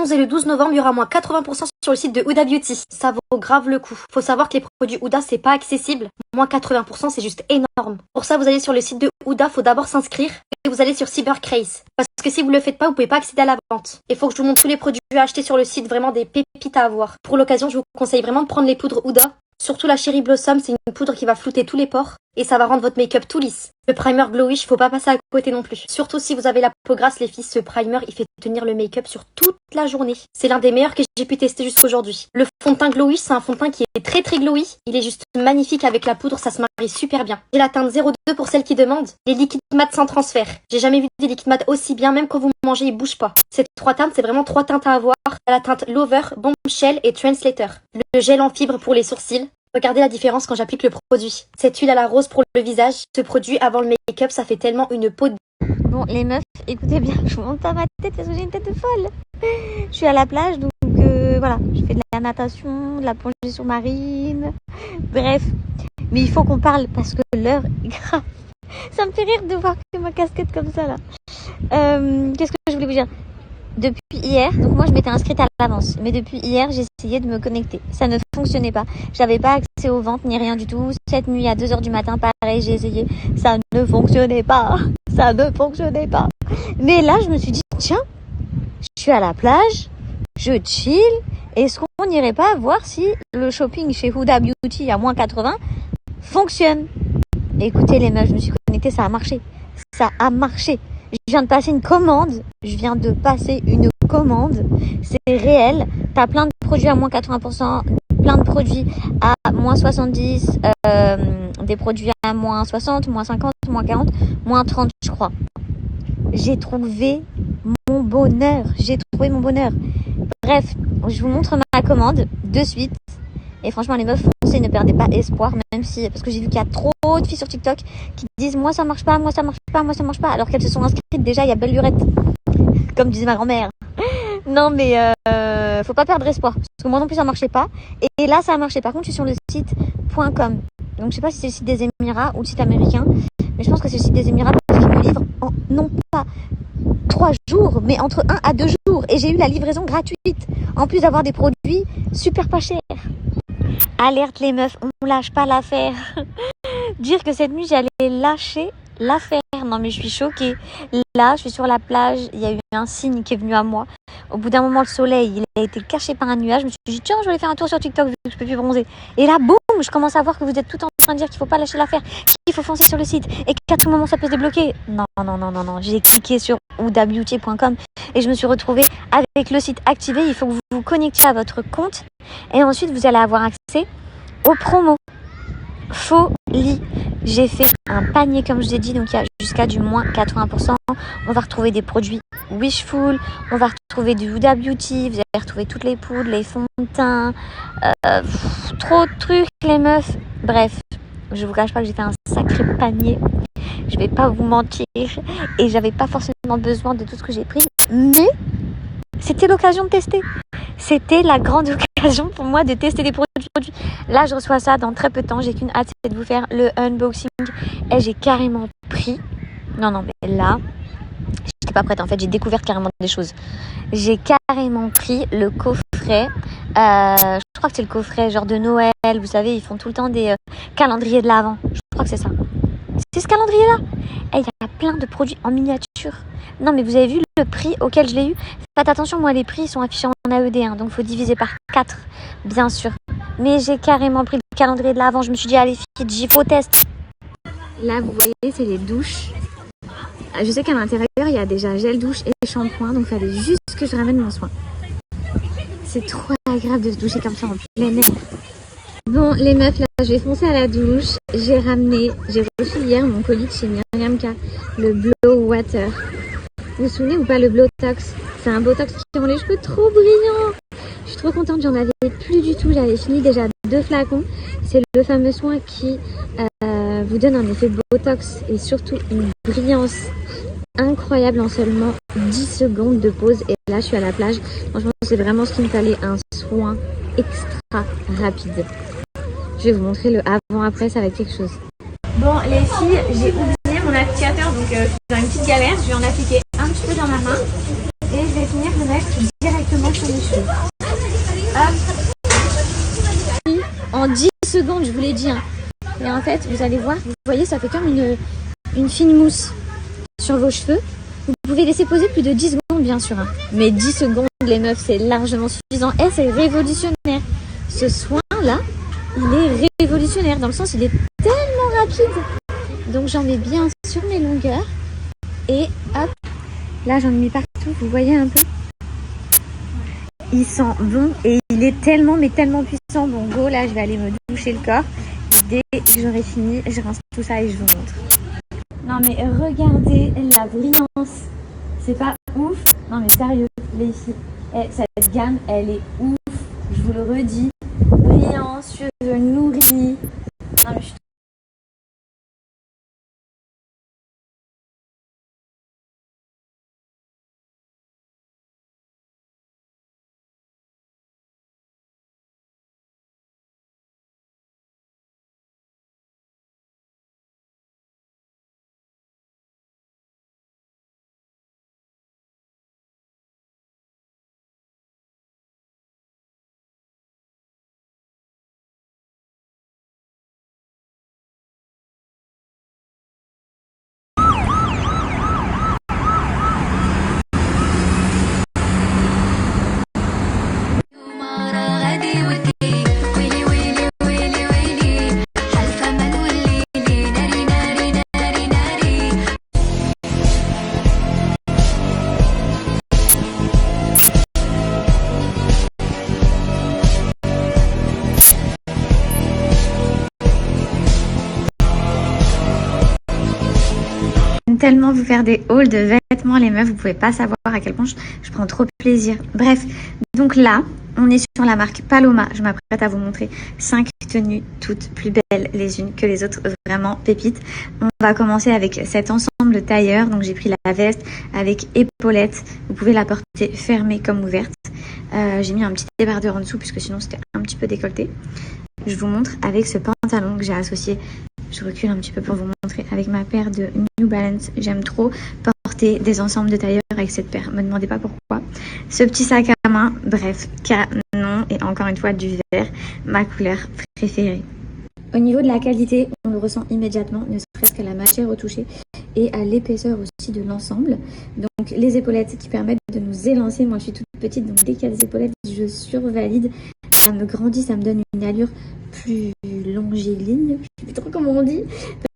11 et le 12 novembre, il y aura moins 80% sur le site de Huda Beauty. Ça vaut grave le coup. Faut savoir que les produits Huda, c'est pas accessible. Moins 80%, c'est juste énorme. Pour ça, vous allez sur le site de Huda, faut d'abord s'inscrire. Et vous allez sur Cybercraze. Parce que si vous le faites pas, vous pouvez pas accéder à la vente. Il faut que je vous montre tous les produits à acheter sur le site, vraiment des pépites à avoir. Pour l'occasion, je vous conseille vraiment de prendre les poudres Huda. Surtout la Cherry Blossom, c'est une poudre qui va flouter tous les pores. Et ça va rendre votre make-up tout lisse. Le primer Glowish, faut pas passer à côté non plus. Surtout si vous avez la peau grasse, les filles, ce primer, il fait tenir le make-up sur toute la journée. C'est l'un des meilleurs que j'ai pu tester jusqu'aujourd'hui. Le fond de teint Glowish, c'est un fond de teint qui est très glowy. Il est juste magnifique avec la poudre, ça se marie super bien. J'ai la teinte 02 pour celles qui demandent. Les liquides mat sans transfert. J'ai jamais vu des liquides mat aussi bien, même quand vous mangez, ils bougent pas. Ces trois teintes, c'est vraiment trois teintes à avoir. La teinte Lover, Bombshell et Translator. Le gel en fibre pour les sourcils. Regardez la différence quand j'applique le produit. Cette huile à la rose pour le visage, ce produit avant le make-up, ça fait tellement une peau de... Bon, les meufs, écoutez bien, je vous montre pas ma tête parce que j'ai une tête de folle. Je suis à la plage, donc voilà, je fais de la natation, de la plongée sous-marine, bref. Mais il faut qu'on parle parce que l'heure est grave. Ça me fait rire de voir que ma casquette comme ça là. Qu'est-ce que je voulais vous dire ? Depuis hier, donc moi je m'étais inscrite à l'avance, mais depuis hier j'ai essayé de me connecter. Ça ne fonctionnait pas. J'avais pas accès aux ventes ni rien du tout. Cette nuit à 2h du matin, pareil, j'ai essayé. Ça ne fonctionnait pas. Ça ne fonctionnait pas. Mais là je me suis dit, tiens, je suis à la plage, je chill. Est-ce qu'on n'irait pas voir si le shopping chez Huda Beauty à moins 80 fonctionne? Écoutez les meufs, je me suis connectée, ça a marché. Ça a marché. Je viens de passer une commande. C'est réel. T'as plein de produits à moins 80%, plein de produits à moins 70, des produits à moins 60, moins 50, moins 40, moins 30, je crois. J'ai trouvé mon bonheur. Bref, je vous montre ma commande de suite. Et franchement, les meufs, foncez, ne perdez pas espoir, même si, parce que j'ai vu qu'il y a trop de filles sur TikTok qui disent moi ça marche pas, alors qu'elles se sont inscrites déjà il y a belle lurette, comme disait ma grand-mère. Non mais faut pas perdre espoir, parce que moi non plus ça marchait pas, et là ça a marché. Par contre, je suis sur le site .com, donc je sais pas si c'est le site des Émirats ou le site américain, mais je pense que c'est le site des Émirats parce qu'ils me livrent en non pas 3 jours, mais entre 1 à 2 jours, et j'ai eu la livraison gratuite, en plus d'avoir des produits super pas chers. Alerte les meufs, on lâche pas l'affaire. Dire que cette nuit j'allais lâcher l'affaire. Non mais je suis choquée. Là, je suis sur la plage, il y a eu un signe qui est venu à moi. Au bout d'un moment, le soleil, il a été caché par un nuage. Je me suis dit, tiens, je vais aller faire un tour sur TikTok vu que je peux plus bronzer. Et là, boum, je commence à voir que vous êtes tout en train de dire qu'il faut pas lâcher l'affaire, qu'il faut foncer sur le site et qu'à tout moment ça peut se débloquer. Non. J'ai cliqué sur hudabeauty.com et je me suis retrouvée avec le site activé. Il faut que vous vous connectiez à votre compte et ensuite vous allez avoir accès aux promos. Folie. J'ai fait un panier comme je vous ai dit, donc il y a jusqu'à du moins 80%. On va retrouver des produits Wishful, on va retrouver du Huda Beauty, vous allez retrouver toutes les poudres, les fonds de teint, trop de trucs les meufs. Bref, je vous cache pas que j'ai fait un sacré panier. Je vais pas vous mentir et j'avais pas forcément besoin de tout ce que j'ai pris, mais c'était l'occasion de tester. C'était la grande occasion pour moi de tester des produits. Là, je reçois ça dans très peu de temps. J'ai qu'une hâte, c'est de vous faire le unboxing. Et j'ai carrément pris... Non, mais là, j'étais pas prête. En fait, j'ai découvert carrément des choses. J'ai carrément pris le coffret. Je crois que c'est le coffret genre de Noël. Vous savez, ils font tout le temps des calendriers de l'Avent. Je crois que c'est ça. C'est ce calendrier-là. Et il y a plein de produits en miniature. Non, mais vous avez vu le prix auquel je l'ai eu? Faites attention, moi, les prix sont affichés en AED, hein, donc il faut diviser par 4, bien sûr. Mais j'ai carrément pris le calendrier de l'Avent. Je me suis dit, allez, filles, j'y faut test. Là, vous voyez, c'est les douches. Je sais qu'à l'intérieur, il y a déjà gel douche et shampoing, donc il fallait juste que je ramène mon soin. C'est trop agréable de se doucher comme ça en plein air. Bon, les meufs, là, je vais foncer à la douche. J'ai reçu hier mon colis de chez Myriam K, le Blow Water. Vous vous souvenez ou pas le Blowtox? C'est un Botox qui rend les cheveux trop brillants. Je suis trop contente, j'en avais plus du tout. J'avais fini déjà 2 flacons. C'est le fameux soin qui vous donne un effet Botox et surtout une brillance incroyable en seulement 10 secondes de pause. Et là, je suis à la plage. Franchement, c'est vraiment ce qu'il me fallait, un soin extra rapide. Je vais vous montrer le avant-après, ça va être quelque chose. Bon, les filles, j'ai oublié mon applicateur, donc je suis dans une petite galère. Je vais en appliquer un petit peu dans ma main et je vais finir le mettre directement acheter. En 10 secondes, je vous l'ai dit. Hein. Et en fait, vous allez voir, vous voyez, ça fait comme une fine mousse sur vos cheveux. Vous pouvez laisser poser plus de 10 secondes, bien sûr. Hein. Mais 10 secondes, les meufs, c'est largement suffisant. Et c'est révolutionnaire. Ce soin-là, il est révolutionnaire. Dans le sens, il est tellement rapide. Donc, j'en mets bien sur mes longueurs. Et hop, là, j'en ai mis partout. Vous voyez un peu? Il sent bon et il est tellement, mais tellement puissant. Bon, go, là, je vais aller me doucher le corps. Dès que j'aurai fini, je rince tout ça et je vous montre. Non, mais regardez la brillance. C'est pas ouf? Non, mais sérieux, les filles. Cette gamme, elle est ouf. Je vous le redis. Brillance, cheveux nourris. Non, mais je suis tellement vous faire des hauls de vêtements, les meufs, vous pouvez pas savoir à quel point je prends trop plaisir. Bref, donc là, on est sur la marque Paloma. Je m'apprête à vous montrer 5 tenues toutes plus belles les unes que les autres, vraiment pépites. On va commencer avec cet ensemble de tailleur. Donc j'ai pris la veste avec épaulettes. Vous pouvez la porter fermée comme ouverte. J'ai mis un petit débardeur en dessous puisque sinon c'était un petit peu décolleté. Je vous montre avec ce pantalon que j'ai associé. Je recule un petit peu pour vous montrer avec ma paire de New Balance. J'aime trop porter des ensembles de tailleur avec cette paire. Me demandez pas pourquoi. Ce petit sac à main, bref, canon. Et encore une fois, du vert, ma couleur préférée. Au niveau de la qualité, on le ressent immédiatement, ne serait-ce qu'à la matière au toucher et à l'épaisseur aussi de l'ensemble. Donc les épaulettes qui permettent de nous élancer. Moi je suis toute petite, donc dès qu'il y a des épaulettes, je survalide. Ça me grandit, ça me donne une allure plus longiligne. Je sais plus trop comment on dit.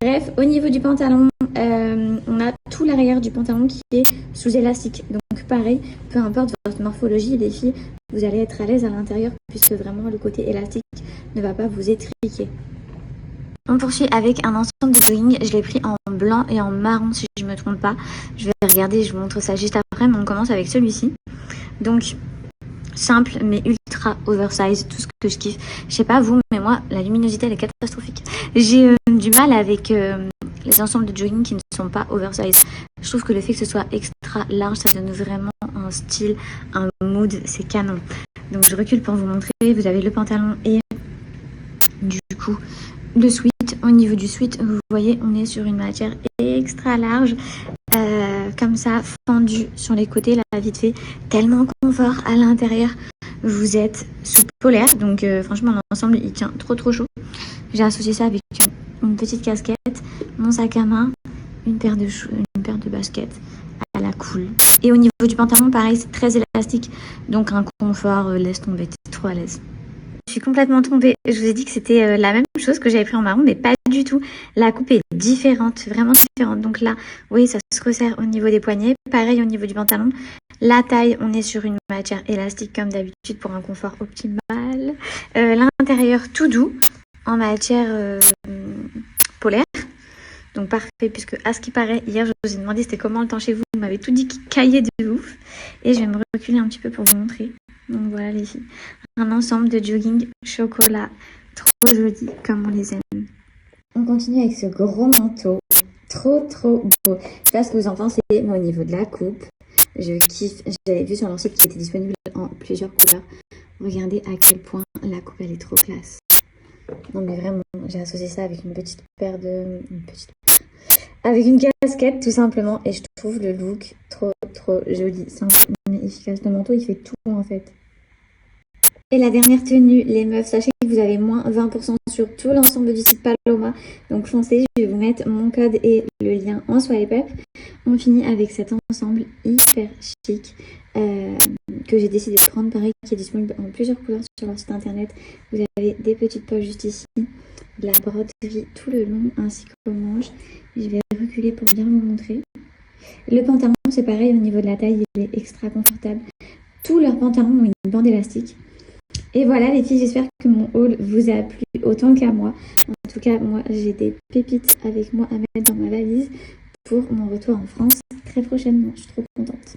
Bref, au niveau du pantalon, on a tout l'arrière du pantalon qui est sous élastique. Donc pareil, peu importe votre morphologie, les filles, vous allez être à l'aise à l'intérieur puisque vraiment le côté élastique ne va pas vous étriquer. On poursuit avec un ensemble de jogging. Je l'ai pris en blanc et en marron si je ne me trompe pas. Je vais regarder, je vous montre ça juste après, mais on commence avec celui-ci. Donc simple mais ultra oversize, tout ce que je kiffe. Je sais pas vous, mais moi la luminosité elle est catastrophique. J'ai du mal avec les ensembles de jogging qui ne sont pas oversize. Je trouve que le fait que ce soit extra large, ça donne vraiment un style, un mood, c'est canon. Donc je recule pour vous montrer. Vous avez le pantalon et du coup le sweat. Au niveau du sweat, vous voyez, on est sur une matière extra large, comme ça, fendue sur les côtés, là, vite fait, tellement confort à l'intérieur. Vous êtes sous polaire, donc franchement, l'ensemble, il tient trop chaud. J'ai associé ça avec une petite casquette, mon sac à main, une paire de baskets à la cool. Et au niveau du pantalon, pareil, c'est très élastique, donc un confort, laisse tomber, t'es trop à l'aise. Je suis complètement tombée. Je vous ai dit que c'était la même chose que j'avais pris en marron, mais pas du tout. La coupe est différente, vraiment différente. Donc là, oui, ça se resserre au niveau des poignets. Pareil au niveau du pantalon. La taille, on est sur une matière élastique comme d'habitude pour un confort optimal. L'intérieur tout doux en matière polaire. Donc parfait, puisque à ce qui paraît, hier je vous ai demandé c'était comment le temps chez vous. Vous m'avez tout dit qu'il caillait de ouf. Et je vais me reculer un petit peu pour vous montrer. Donc voilà les filles, un ensemble de jogging chocolat, trop joli comme on les aime. On continue avec ce gros manteau, trop beau. Je sais pas ce que vous en pensez, mais au niveau de la coupe, je kiffe. J'avais vu sur leur site qui était disponible en plusieurs couleurs. Regardez à quel point la coupe elle est trop classe. Non mais vraiment, j'ai associé ça avec une petite paire avec une casquette tout simplement, et je trouve le look trop joli, simple mais efficace. Le manteau il fait tout en fait. Et la dernière tenue, les meufs, sachez que vous avez moins 20% sur tout l'ensemble du site Paloma. Donc foncez, je vais vous mettre mon code et le lien en swipe up. On finit avec cet ensemble hyper chic que j'ai décidé de prendre, pareil, qui est disponible en plusieurs couleurs sur leur site internet. Vous avez des petites poches juste ici, de la broderie tout le long ainsi qu'aux manches. Je vais reculer pour bien vous montrer. Le pantalon, c'est pareil au niveau de la taille, il est extra confortable. Tous leurs pantalons ont une bande élastique. Et voilà les filles, j'espère que mon haul vous a plu autant qu'à moi. En tout cas, moi j'ai des pépites avec moi à mettre dans ma valise pour mon retour en France très prochainement. Je suis trop contente.